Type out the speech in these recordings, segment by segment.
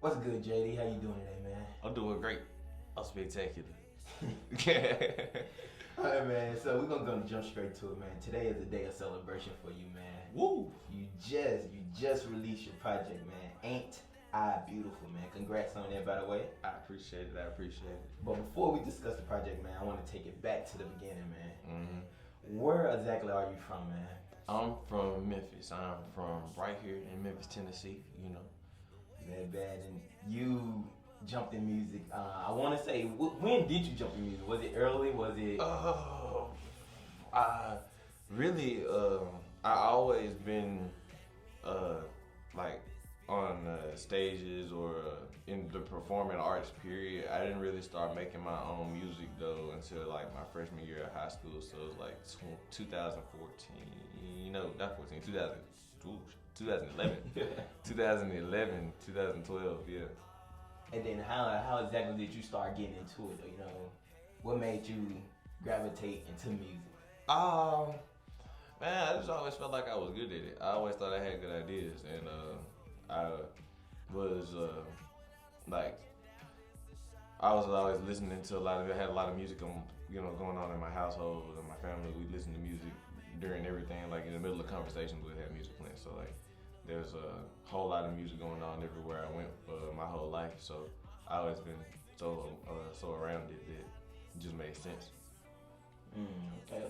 What's good, JD? How you doing today, man? I'm doing great. I'm spectacular. Alright, man. So we're gonna jump straight to it, man. Today is a day of celebration for you, man. Woo! You just released your project, man. Ain't I Beautiful, man? Congrats on that, by the way. I appreciate it. But before we discuss the project, man, I want to take it back to the beginning, man. Mm-hmm. Where exactly are you from, man? I'm from Memphis. I'm from right here in Memphis, Tennessee. You know. That bad, and you jumped in music. I want to say, when did you jump in music? Was it early? Was it? I really, I always been, like on stages or in the performing arts period. I didn't really start making my own music though until like my freshman year of high school. So it was like 2014. Not 14. 2011, 2011, 2012. Yeah. And then how exactly did you start getting into it? You know, what made you gravitate into music? Man, I just always felt like I was good at it. I always thought I had good ideas, and I was like, I was always listening to I had a lot of music going on in my household and my family. We listened to music during everything. Like in the middle of conversations, we'd have music playing. So like, there's a whole lot of music going on everywhere I went my whole life. So I always been so around it that it just made sense. Okay.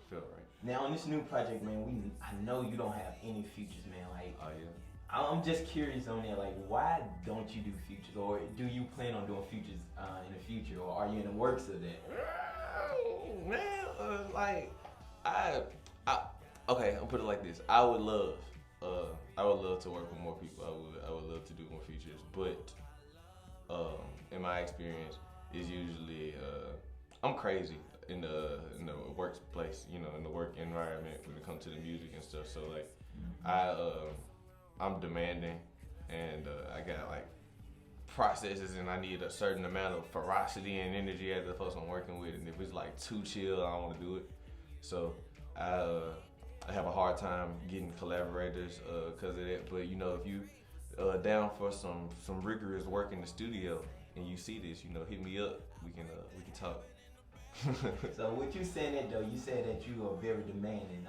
Felt right. Now on this new project, man, I know you don't have any features, man. Like, Oh yeah. I'm just curious on that. Like, why don't you do features, or do you plan on doing features in the future, or are you in the works of that? Man, like I okay, I'll put it like this. I would love to work with more people. I would love to do more features, but in my experience, is usually I'm crazy in the workplace, in the work environment when it comes to the music and stuff. So like, I'm demanding, and I got like processes, and I need a certain amount of ferocity and energy as the folks I'm working with. And if it's like too chill, I don't want to do it. So I have a hard time getting collaborators because of that. But if you down for some rigorous work in the studio and you see this, hit me up. We can talk. So with you saying that though, you said that you are very demanding.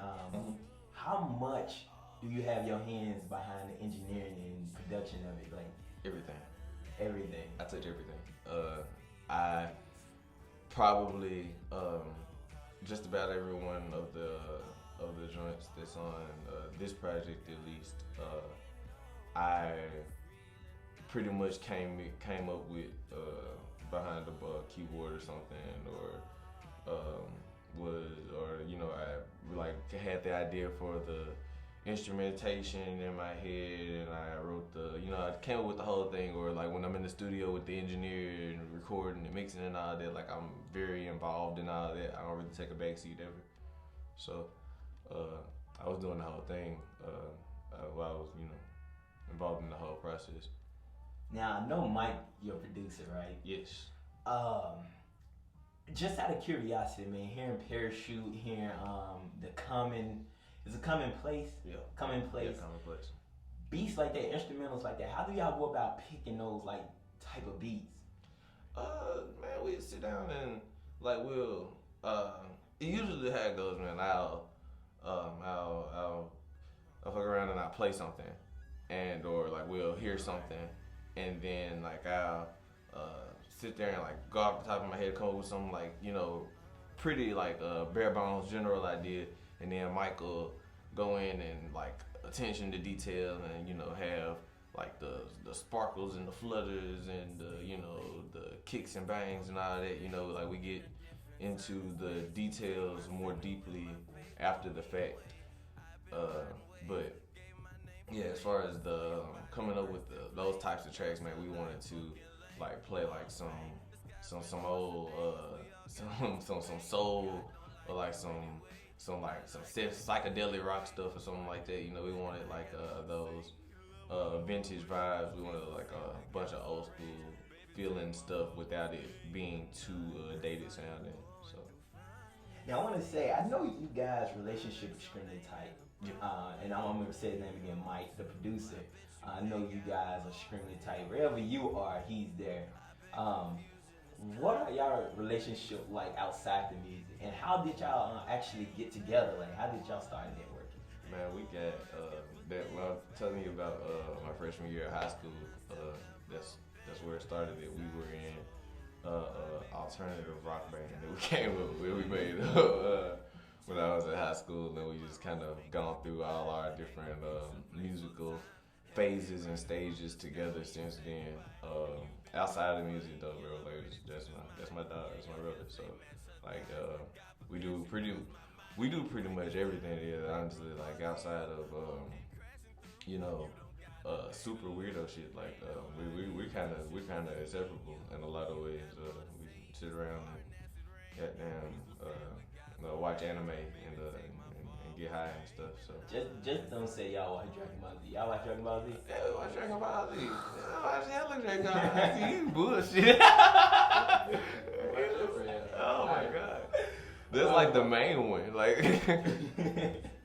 How much do you have your hands behind the engineering and production of it? Like everything. I touch everything. I probably just about every one of the joints that's on this project, at least. I pretty much came up with behind the keyboard or something, or I had the idea for the instrumentation in my head, and I wrote I came up with the whole thing. Or like when I'm in the studio with the engineer and recording and mixing and all that, like I'm very involved in all that. I don't really take a backseat ever. So I was doing the whole thing while I was involved in the whole process. Now I know Mike, your producer, right? Yes. Just out of curiosity, man, hearing Parachute, hearing is it Commonplace? Yeah. Commonplace. Yeah, Commonplace. Beats like that, instrumentals like that. How do y'all go about picking those like type of beats? Man, we sit down and like we'll usually how it goes, man. I'll fuck around and I'll play something, and or like we'll hear something, and then like I'll sit there and like go off the top of my head, come up with some like pretty like bare bones general idea, and then Mike will go in and like attention to detail, and have like the sparkles and the flutters and the kicks and bangs and all that. Like we get into the details more deeply after the fact. But yeah, as far as the coming up with those types of tracks, man, we wanted to like play like some old some soul, or like some psychedelic rock stuff or something like that. We wanted like those vintage vibes. We wanted like a bunch of old school feeling stuff without it being too dated sounding. So Now I want to say, I know you guys' relationship extremely tight. And I'm going to say his name again, Mike, the producer. I know you guys are extremely tight. Wherever you are, he's there. What are y'all relationship like outside the music? And how did y'all actually get together? Like, how did y'all start networking? Man, we got that. When I was telling you about my freshman year of high school, that's where it started. That we were in alternative rock band that we came up with. We made when I was in high school, and we just kind of gone through all our different musical phases and stages together since then. Outside of music though, bro, like that's my dog, that's my brother. So like we do pretty much everything together, honestly. Like outside of super weirdo shit. Like we kind of inseparable in a lot of ways. We sit around and goddamn watch anime and get high and stuff. So just don't say y'all watch Dragon Ball Z. Y'all watch Dragon Ball Z? Yeah, watch Dragon Ball Z. Watch hella Dragon Ball Z. You bullshit. Oh my god. That's like the main one. Like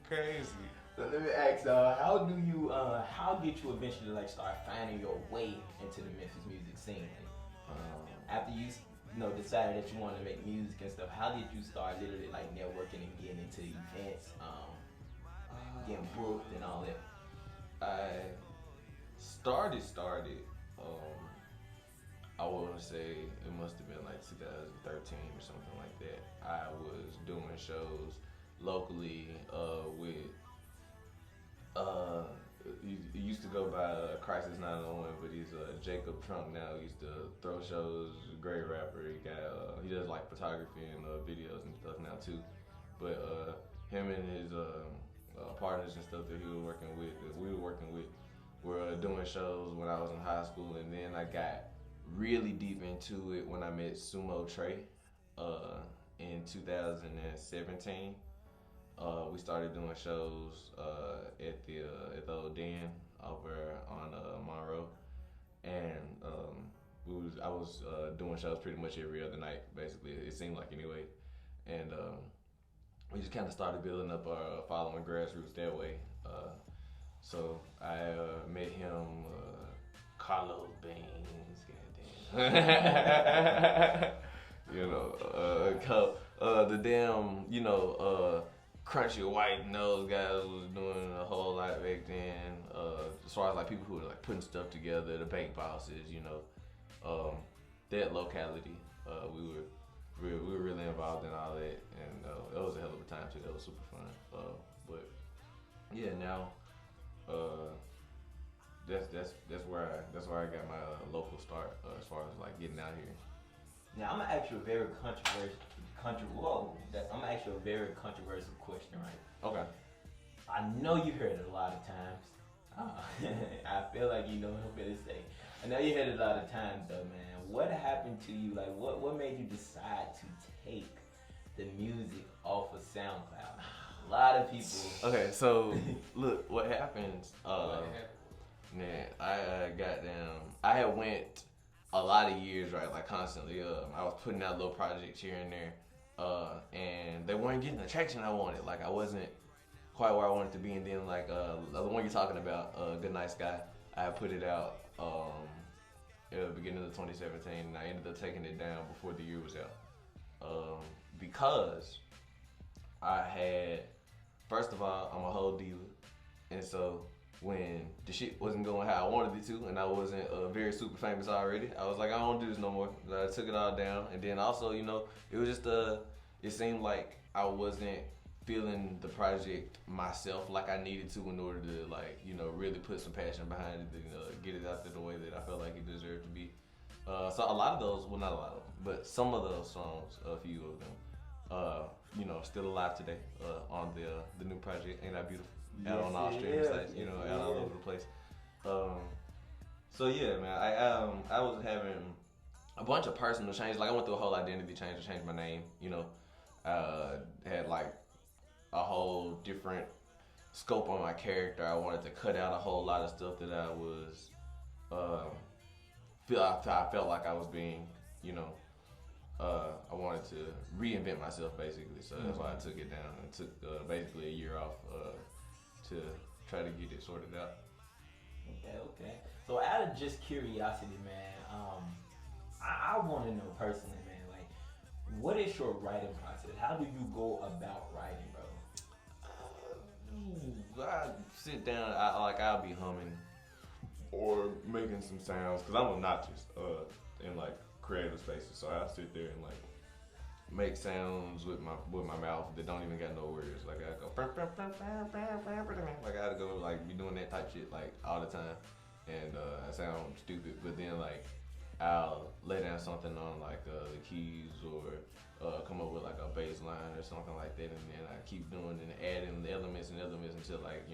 crazy. So let me ask, how did you eventually like start finding your way into the Memphis music scene? After you decided that you wanted to make music and stuff, how did you start literally like networking and getting into events, getting booked and all that? I started. I want to say it must have been like 2013 or something like that. I was doing shows locally with. He used to go by Crisis 901, but he's Jacob Trump now. He used to throw shows. Great rapper. He does like photography and videos and stuff now too. But him and his partners and stuff that we were working with, were doing shows when I was in high school, and then I got really deep into it when I met Sumo Trey in 2017. We started doing shows at the old Den over on Monroe, and I was doing shows pretty much every other night. Basically, it seemed like anyway, and we just kind of started building up our following grassroots that way. So I met him, Carlos Baines, goddamn. The damn, Crunchy White Nose guys was doing a whole lot back then. As far as like people who were like putting stuff together, the bank bosses, that locality, we were really involved in all that, and it was a hell of a time too. That was super fun. But yeah, now that's where I got my local start as far as like getting out here. Now I'm gonna ask you a very controversial question, right? Okay. I know you heard it a lot of times. I feel like you know what I'm gonna say. I know you heard it a lot of times though, man. What happened to you? Like, what made you decide to take the music off of SoundCloud? A lot of people. Okay, so look, what happens? Man, I had went a lot of years, right? Like constantly, I was putting out little projects here and there, and they weren't getting the traction I wanted. Like I wasn't quite where I wanted to be. And then like the one you're talking about, Good Nice Guy, I put it out at the beginning of 2017, and I ended up taking it down before the year was out, because I had, first of all, I'm a whole diva, and so when the shit wasn't going how I wanted it to, and I wasn't very super famous already, I was like, I don't do this no more. I took it all down, and then also, it was just it seemed like I wasn't feeling the project myself like I needed to in order to really put some passion behind it, get it out there the way that I felt like it deserved to be. So a lot of those, well, not a lot of them, but some of those songs, a few of them, still alive today on the new project, Ain't I Beautiful? Out on all streaming sites, out all over the place. So yeah, man, I was having a bunch of personal changes. Like I went through a whole identity change. I changed my name. Had like a whole different scope on my character. I wanted to cut out a whole lot of stuff that I was I felt like I was being I wanted to reinvent myself basically, so that's why I took it down and took basically a year off to try to get it sorted out. Okay. So out of just curiosity, man, I want to know personally, man, like, what is your writing process? How do you go about writing, bro? I sit down, I'll be humming or making some sounds because I'm obnoxious in like creative spaces, so I sit there and like make sounds with my mouth that don't even got no words. Like I go, like I gotta go like be doing that type shit like all the time, and I sound stupid, but then like I'll lay down something on like the keys or come up with like a bass line or something like that, and then I keep doing and adding the elements until like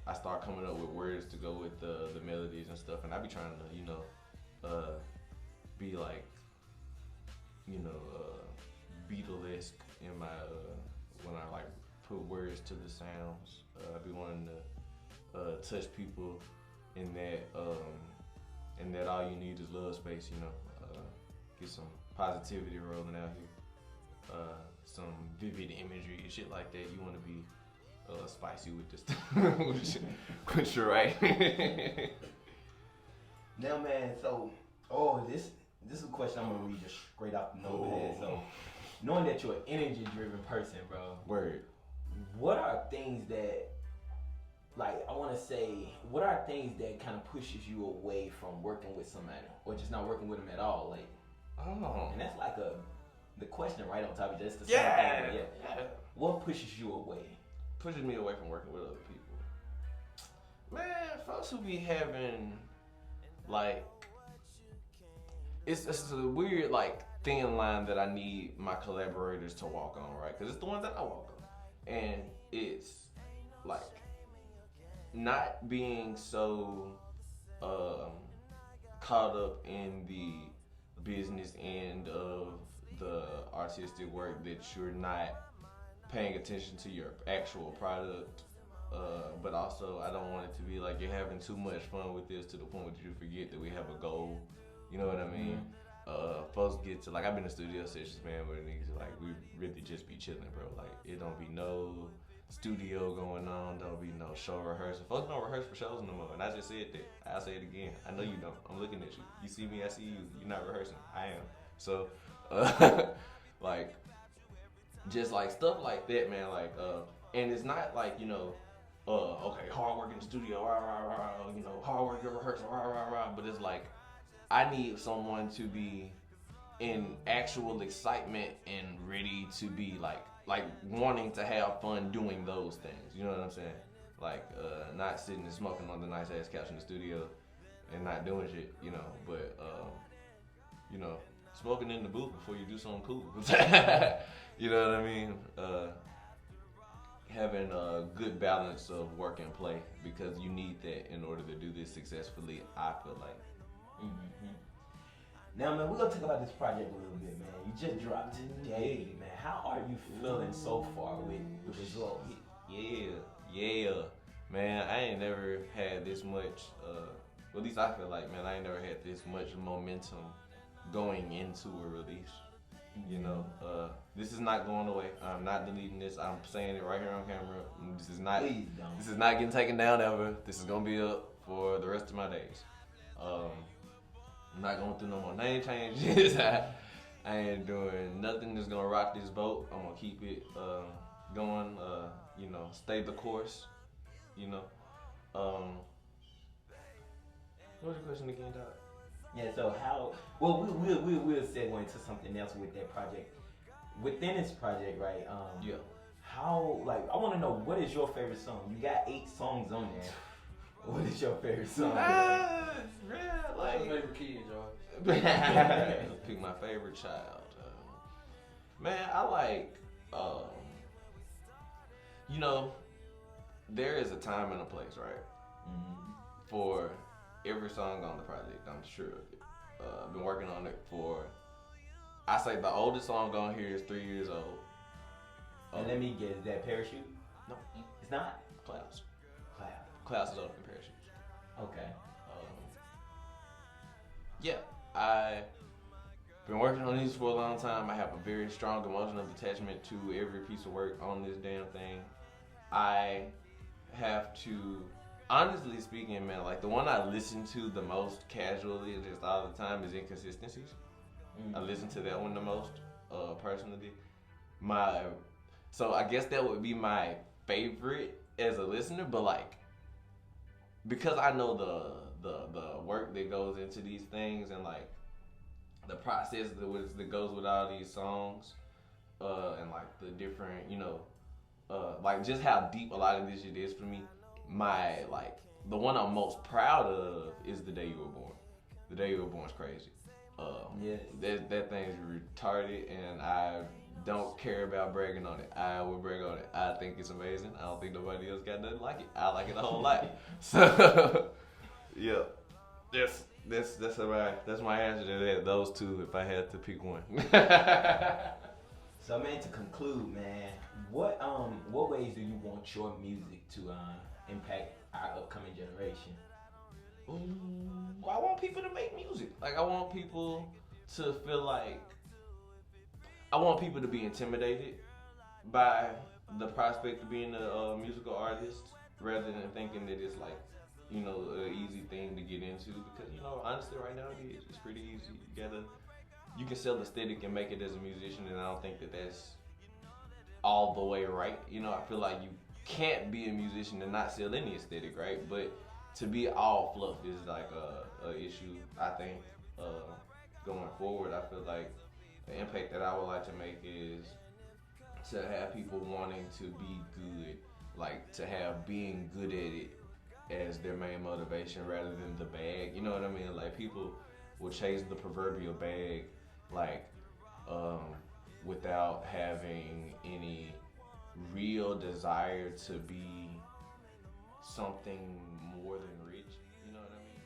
I start coming up with words to go with the melodies and stuff, and I be trying to be like Beatlesque in my when I like put words to the sounds. I be wanting to touch people in that all you need is love space, get some positivity rolling out here, some vivid imagery and shit like that. You want to be spicy with this which you're right. Now, man, so this is a question I'm gonna read just straight off the notepad. So, knowing that you're an energy-driven person, bro. Word. What are things that, like, what are things that kind of pushes you away from working with somebody, or just not working with them at all? Like, and that's like the question right on top of just the same thing. Yeah. What pushes you away? Pushes me away from working with other people. Man, folks who be having like, it's a weird like thin line that I need my collaborators to walk on, right? Because it's the ones that I walk on, and it's like not being so caught up in the business end of the artistic work that you're not paying attention to your actual product, but also I don't want it to be like you're having too much fun with this to the point that you forget that we have a goal. You know what I mean? Folks get to like, I've been in studio sessions, man, where niggas like we really just be chilling, bro. Like it don't be no studio going on, don't be no show rehearsal. Folks don't rehearse for shows no more, and I just said that. I'll say it again. I know you don't. I'm looking at you. You see me, I see you. You're not rehearsing. I am. So, like, just like stuff like that, man. Like, and it's not like okay, hard work in the studio, rah, rah, rah, hard work in rehearsal, rah, rah, rah. But it's like I need someone to be in actual excitement and ready to be like wanting to have fun doing those things. You know what I'm saying? Like not sitting and smoking on the nice ass couch in the studio and not doing shit, but smoking in the booth before you do something cool. You know what I mean? Having a good balance of work and play, because you need that in order to do this successfully, I feel like. Now, man, we're gonna talk about this project a little bit, man. You just dropped today, man. How are you feeling so far with the results? Yeah, man. I ain't never had this much. At least I feel like, man, I ain't never had this much momentum going into a release. This is not going away. I'm not deleting this. I'm saying it right here on camera. This is not. Please don't. This is not getting taken down ever. This is gonna be up for the rest of my days. I'm not going through no more name changes. I ain't doing nothing that's gonna rock this boat. I'm gonna keep it going. Stay the course. What was your question again, Doc? Yeah. So how? Well, we'll segue into something else with that project. Within this project, right? Yeah. How? Like, I want to know, what is your favorite song? You got 8 songs on there. What is your favorite song? What's your favorite kid, y'all? Pick my favorite child. Man, I like. There is a time and a place, right? For every song on the project, I'm sure of it. I've been working on it for. I say the oldest song on here is 3 years old. And let me guess, is that Parachute? No, it's not. Clouds. Clouds Is older than Parachutes. Okay. been working on these for a long time. I have a very strong emotional attachment to every piece of work on this damn thing. I have to, honestly speaking, man, like the one I listen to the most casually, just all the time, is Inconsistencies. I listen to that one the most, personally. So I guess that would be my favorite as a listener, but like, because I know the work that goes into these things and like the process that goes with all these songs, and like the different, like just how deep a lot of this shit is for me. Like the one I'm most proud of is The Day You Were Born. The Day You Were Born is crazy. That thing's retarded, and I don't care about bragging on it. I will brag on it. I think it's amazing. I don't think nobody else got nothing like it. I like it a whole lot. So, yeah, that's my answer to that. Those two, if I had to pick one. So, man, to conclude, man, what ways do you want your music to impact our upcoming generation? I want people to make music. Like, I want people to feel like, I want people to be intimidated by the prospect of being a musical artist, rather than thinking that it's like, an easy thing to get into. Because, honestly, right now it's pretty easy. You can sell aesthetic and make it as a musician, and I don't think that that's all the way right. I feel like you can't be a musician and not sell any aesthetic, right? But to be all fluff is like a issue, I think, going forward. I feel like the impact that I would like to make is to have people wanting to be good, like to have being good at it as their main motivation rather than the bag. You know what I mean? Like, people will chase the proverbial bag, like, without having any real desire to be something more than rich. You know what I mean?